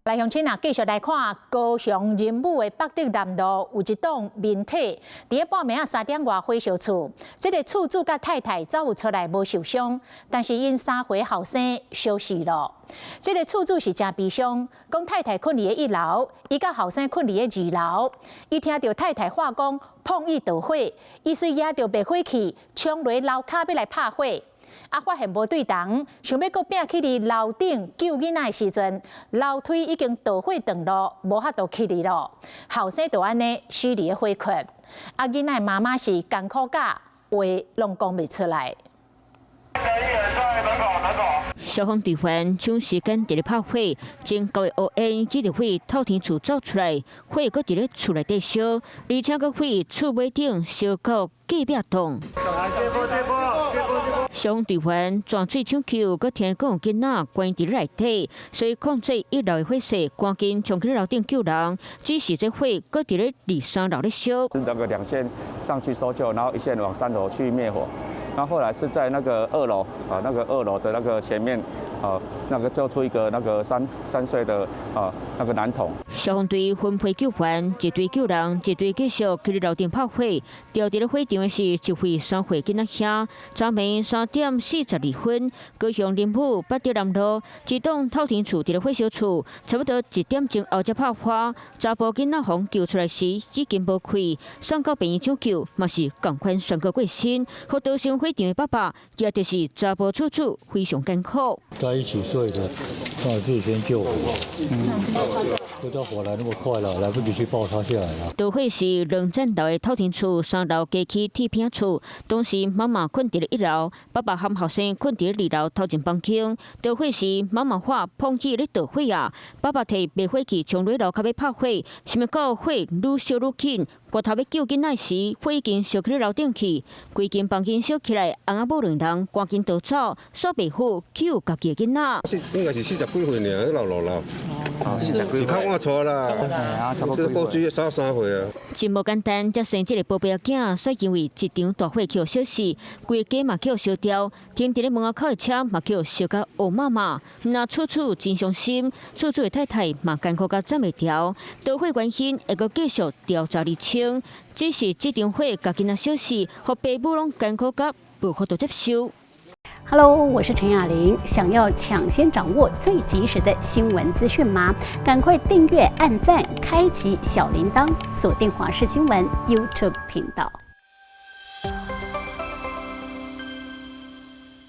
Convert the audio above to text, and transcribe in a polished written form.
来，乡亲啊，继续来看高雄仁武的北德南路有一栋民体，伫个半暝啊3点外火烧厝，这个厝主甲太太走有出来无受伤，但是因3岁后生消失了。这个厝主是真悲伤，讲太太困伫个1楼，伊甲后生困伫个2楼。伊听到太太话讲碰意导火，伊遂惹到灭火器，冲落楼骹要来拍火。 发现无对同，想要搁拼起伫楼顶救囡仔的时阵，楼梯已经导火断路，无法度起嚟咯。后生就安尼死伫个火窟。囡仔妈妈是艰苦甲，话拢讲袂出来。 消防队员抢时间伫咧拍火，前9月乌烟只着火透天厝走出来，火搁伫咧厝内底烧，而且搁火厝尾顶烧到隔壁栋。消防队员全水抢救，搁听讲有囡仔关伫咧内底，所以控制1楼的火势，赶紧冲去楼顶救人。只是这火搁伫咧2、3楼咧烧。那个2线上去搜救，然后1线往3楼去灭火。 然后后来是在那个2楼啊，那个2楼的那个前面，那个救出一个那个3岁的那个男童。消防队分配救援，一队救人，一队继续去楼顶拍火。调伫咧火场的是1岁3岁囡仔兄。昨暝3点42分，高雄仁武北德南路一栋透天厝伫咧火烧厝，差不多1点钟后才爆发。查甫囡仔防救出来时已经无气，送到病院抢救，嘛是同款宣告过身。和刀伤火场的爸爸，也就是查甫厝主，非常艰苦。在一起睡的，那就先救火。不知道火来那么快了，来不及去抱他下来了。导火是2层楼的透天厝，3楼加起铁片厝。当时妈妈困伫咧1楼，爸爸和后生困伫咧2楼头前房间。导火时妈妈话碰起咧导火啊，爸爸摕灭火器冲落楼骹要拍火，想要到火愈烧愈紧。 回头要救囡仔时，火已经烧去楼顶去，规间房间烧起来，翁仔某2人赶紧逃走，煞袂好救家己的囡仔。应该是40几岁尔，老了。是较晚出啦，这个只33岁啊。真无简单，才生这个宝贝仔囝，却因为一场大火去烧死，规家嘛去烧掉，停伫咧门口的车嘛去烧到乌麻麻。那厝主真伤心，厝主的太太嘛艰苦到站袂调，导火原因会阁继续调查厘清。 只是这场火，家囡仔消息，和爸母拢艰苦到无法度接受。Hello， 我是陈雅玲。想要抢先掌握最及时的新闻资讯吗？赶快订阅、按赞、开启小铃铛，锁定华视新闻 YouTube 频道。